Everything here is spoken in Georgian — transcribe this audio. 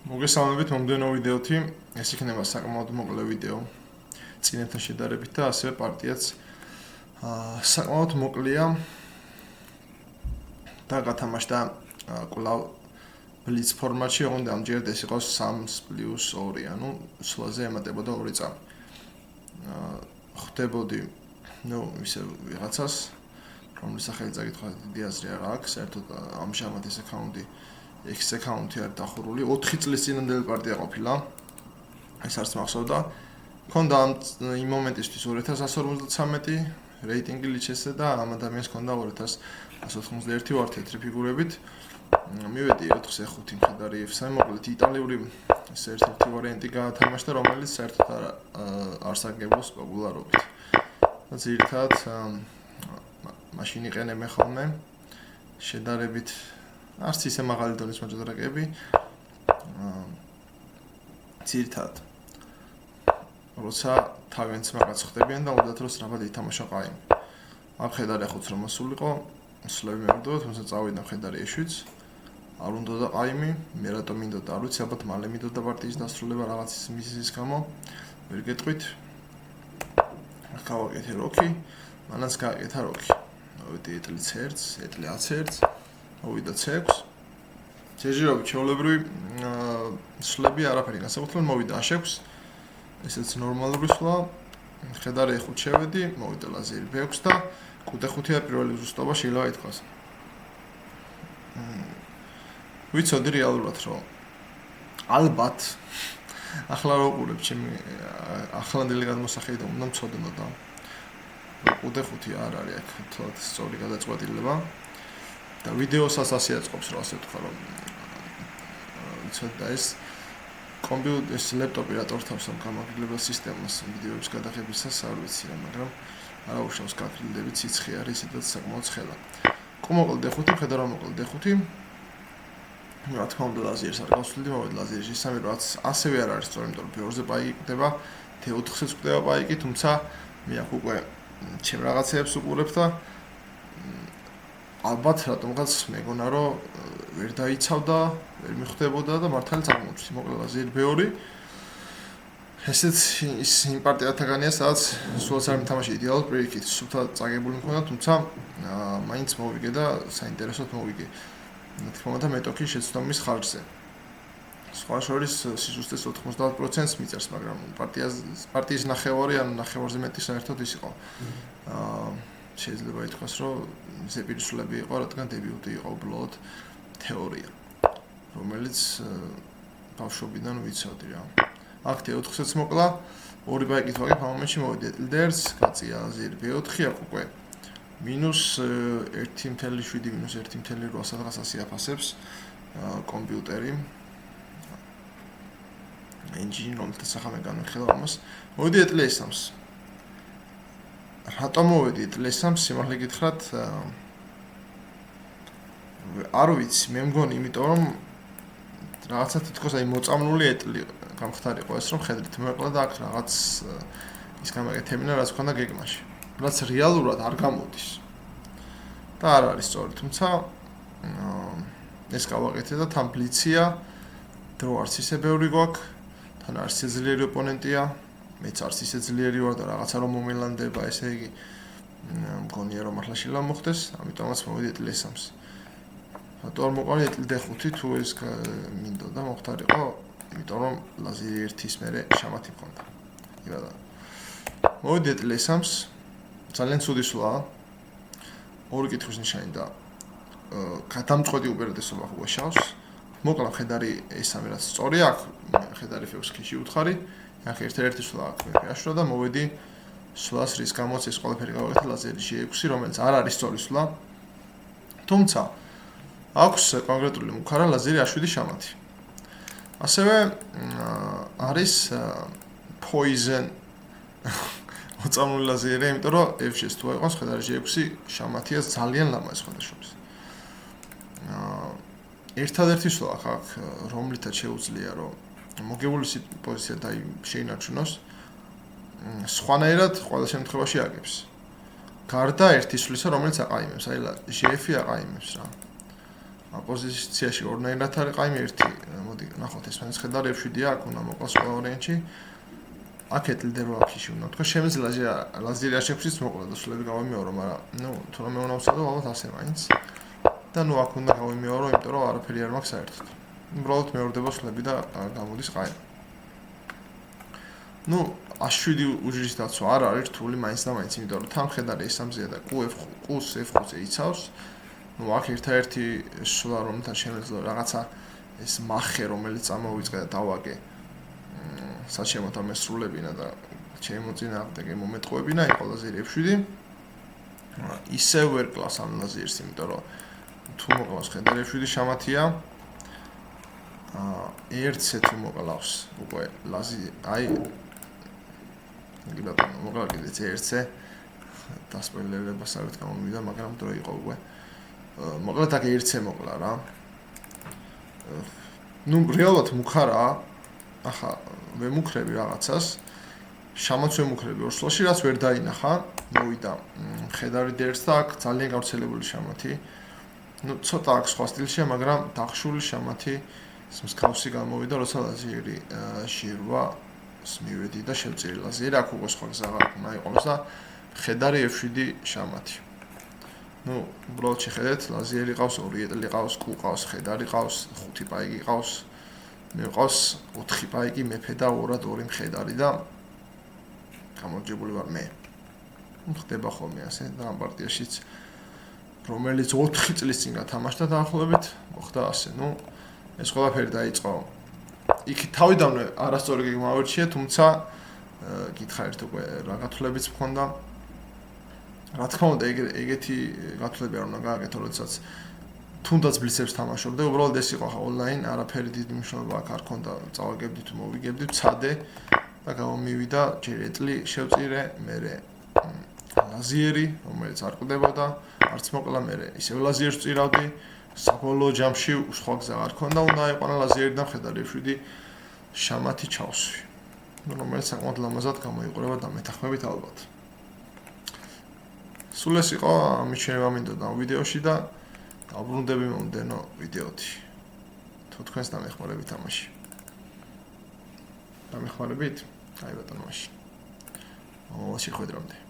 მოგესალმებით მომდევნო ვიდეოთი, ეს იქნება საკმაოდ მოკლე ვიდეო წინებთან შედარებით და ასევე პარტიაც საკმაოდ მოკლეა და გათამაშდა კვლავ ბლიც ფორმატში, ოღონდ ამჯერად ეს იყოს 3+2, ანუ სულაზე ემატებოდა 2 წამი. ხვდებოდი, ისე ვიღაცას, რომლის სახელი წაკითხვა დიდი აზრი არ აქვს, საერთოდ ამჟამად ეს აკაუნტი X აკაუნტი არის დახურული 4 წლის წინანდელი პარტია ყოფილა. ეს არც მახსოვდა. მქონდა იმ მომენტისთვის 2153 რეიტინგი ლიჩესზე და ამ ადამიანს ჰქონდა 2191 ვარ თეთრი ფიგურებით. მივედი 4-5 მხედარი F3 მოკლედ იტალიური ეს ერთ-ერთი ვარიანტი გაათამაშდა, რომელიც საერთოდ არ საგებოს პოპულარობით. ძირითადად მაშინ იყენებენ ხოლმე შედარებით არც ისე მაღალი დონის მოჭადრაკეები. ძირითადად როცა თავიანთ მაგაც ხდებიან და უნდათ რომ სწრაფად ითამაშო ყაიმი. ამ ხედარი ახოც რომ მოსულიყო, სლები მევდო, თუმცა წავიდა ხედარი ეშვიც. არ უნდა და ყაიმი, მე რატომ მინდოდა, არ ვიცი, ალბათ მალე მინდოდა პარტიის დასრულება რაღაც მიზეზის გამო. ვერ გეტყვით. გავაკეთე როკი, მანაც გააკეთა როკი. მოვიდი ეტლი C1, ეტლი A1, მოვიდა C6. ჯერჯერობით ჩვეულებრივი სლები არაფერი განსაკუთრებით მოვიდა A6. ესეც ნორმალური სვლა. ხედარი E5 შევედი, მოვიდა ლაზერი B6 და Q5-ია პირველი ზუსტობა შეიძლება ითქვას. ვიცოდი რეალურად რომ ალბათ ახლა რო ვყურებ ჩემი ახლანდელი გადმოსახედი და უნდა მწოდნო და Q5 არ არის აქ თლად სწორი გადაწყვეტილება და ვიდეოსაც ასე აწყობს რომ ასე ვთქვა რომ ვიცოდი და ეს კომპიუტერის ლეპტოპი რატო რთავს ამ გამაგრებელ სისტემას ვიდეოების გადაღებისას არ ვიცი რა, მაგრამ არა უშავს გაკრილდები ციცხი არის ისედაც საკმაოდ ცხელა. მოკლედ D5, ხედავ რომ მოკლედ D5. რა თქმა უნდა ლაზერს არ გავსვლიდი, მოვედი ლაზერში 3 რაც ასევე არ არის სწორი, იმიტომ რომ B2-ზე პაიკი კვდება, D4-ზეც კვდება პაიკი, თუმცა მე აქ უკვე ჩემ რაღაცეებს უყურებ და ალბათ რატომღაც მეგონა რომ ვერ დაიცავდა, ვერ მიხვდებოდა და მართალი წარმოუჩი. მოკლედ ლაზერი B2. ესეც ის იმ პარტიათაგანია, სადაც სულაც არ მითამაში იდეალურ პირიქით, სულთან წაგებული მქონდა, თუმცა მაინც მოვიგე და საინტერესოდ მოვიგე. თქმა უნდა მეტოქის შეცდომის ხარჯზე. სხვა შორის სიზუსტეს 90%-ს მიწერს, მაგრამ პარტიის ნახევარი ან ნახევარზე მეტი საერთოდ ის იყო. შეიძლება ითქვას, რომ ზეპირსულები იყო, რადგან დებიუტი იყო უბრალოდ თეორია, რომელიც ბავშვობიდან ვიცოდი რა. აქ D4-ს მოკლა, 2 პაიკით ვაგებ, ამ მომენტში მოვედი D1, გაწია ლაზერი B4, აქ უკვე -1.7 -1.8 სადღაც აფასებს კომპიუტერი engine რომელთა სახამე განვიხილავ ამას. მოვედი ETL-3-ს. რატომ მოვედი ETL-3-ს? სიმართლე გითხრათ, არ ვიცი, მე მგონი, იმიტომ რომ რაღაცა თითქოს აი მოწამლული ETL გამხდარიყო ეს რომ ხედრით მოკლა და აქ რაღაც ის გამაკეთებინა რაც ქონდა გეგმაში. რაც რეალურად არ გამოდის. და არ არის სწორი, თუმცა ეს გავაკეთე და თან ბლიცია, დრო არც ისე ბევრი გვაქვს, თან არც ისე ძლიერი ოპონენტია, მეც არც ისე ძლიერი ვარ და რაღაცა რომ მომელანდება, ესე იგი მგონია რომ მართლა შეიძლება მოხდეს, ამიტომაც მოვედი ETL-3-ს. რატო არ მოყარი ETL-D5 თუ ეს მინდოდა მოხდარიყო, იმიტომ რომ ლაზერი 1-ის მერე შამათი მქონდა. ირადა. მოვედი ETL-3-ს. ძალიან ცუდი სვლაა. 2 კითხვის ნიშანი და გადამწყვეტი უპირატესობა უაშავს. მოკლა ხედარი S3 რაც სწორი აქვს, ხედარი F6-ში უთხარი. აქ ერთ-ერთი სვლა აქვს მე აშრა და მოვედი სვლას რის გამოც ეს ყველაფერი გავაკეთე ლაზერი G6, რომელიც არ არის სწორი სვლა. თუმცა აქვს კონკრეტული მუქარა ლაზერი A7 შამათი. ასევე არის poison მოწამლული ლაზერი, იმიტომ რომ F6 თუ აიყოს ხედარი G6 შამათია ძალიან ლამაზი სხვადასხვის. ერთადერთი სვლა აქ რომლითაც შეუძლია რომ მოგებული პოზიცია შეინარჩუნოს, სხვანაირად ყველა შემთხვევაში აგებს. გარდა ერთი სვლისა, რომელიც აყაიმებს, აი GF-ი აყაიმებს რა. პოზიციაში ორნაირად არის ყაიმი ერთი, მოდი ნახოთ ეს მაინც ხედარი F7-ია, აქ უნდა მოკლას ყველა ვარიანტში. აქ ეტლიდერო აქში უნდა თქვა, შემიძლია ლაზერი არ შეგვცის მოკლა და სულები გავიმეორო, მაგრამ ნუ თუ რამე უნდა ვსადო, ალბათ ასე მაინც. და ნუ აქ უნდა გავიმეორო, იმიტომ რომ არაფერი არ მაქვს საერთოდ. უბრალოდ მეორდება სულები და გამოდის ყაიმი. ნუ A7 უჯრის დაცვა არ არის რთული მაინც და მაინც, იმიტომ რომ თან ხედარი S3-ზეა და Q's F5-ზე იცავს. ნუ აქ ერთ-ერთი სულა რომელთან შემეძლო რაღაცა ეს მახე რომელიც წამოვიწყე და დავაგე საჩემოთა მესრულებინა და შემოწინააღმდეგე მომეტყუებინა იყო ლაზერი F7 ისე ვერ კლავს ამ ლაზერს იმიტომ რომ თუ მოკლავს ხედარი F7 შამათია ერთზე თუ მოკლავს უკვე ლაზერი აი გიბატონო მოკლა კიდეც ერთზე დასპოილერებას არ გამომივიდა მაგრამ დრო იყო უკვე მოკლედ აქ ერთზე მოკლა რა ნუ რეალურად მუქარაა ახლა ვემუქრები რაღაცას შამაც ვემუქრები ორ სლოში რაც ვერ დაინახა მოვიდა ხედარი დერს და აქ ძალიან გავრცელებული შამათი ნუ ცოტა აქ სხვა სტილშია მაგრამ დახშული შამათი მსგავსი გამოვიდა როცა ლაზერი ჟირვა მივედი და შევწირი ლაზერი აქ უკვე სხვა გზა უნდა იყოს და ხედარი F7 შამათი ნუ უბრალოდ შეხედეთ ლაზერი ყავს ორი ეტლი ყავს Q ყავს ხედარი ყავს 5 პაიკი ყავს მე ყავს 4 პაიკი მეფე და ორად ორი მხედარი და გამარჯვებული ვარ მე ხდება ხოლმე ასე და ამ პარტიაშიც რომელიც 4 წლის წინ გათამაშდა დაახლოებით მოხდა ასე ნუ ეს ყველაფერი დაიწყო იქ თავიდანვე არასწორი გემავერჩია თუმცა გითხარით უკვე რა გათვლებიც მქონდა რა თქმა უნდა ეგეთი გათვლები არ უნდა გააკეთო როდესაც თუნდაც ბლიცებს თამაშობ და უბრალოდ ეს იყო ხა ონლაინ არაფერი დიდი მნიშვნელობა აქ არ ქონდა წავაგებდი თუ მოვიგებდი ცადე და გამომივიდა ჯერ ეტლი შევწირე მერე ლაზერი რომელიც არ ყდებოდა არც მოკლა მერე ისევ ლაზერს წირავდი საბოლოო ჯამში სხვა გზა არ ქონდა უნდა აიყვანა ლაზერი და ხედარი F7 შამათი ჩავსვი რომელიც საკმაოდ ლამაზად გამოიყურება და მეთანხმებით ალბათ სულ ეს იყო ამის შევა მინდოდა ამ ვიდეოში და დაბრუნდები მომდენო ვიდეოთი თუ თქვენს დამეხმარებით ამაში დამეხმარებით აი ბატონო მაშინ შეხვედრამდე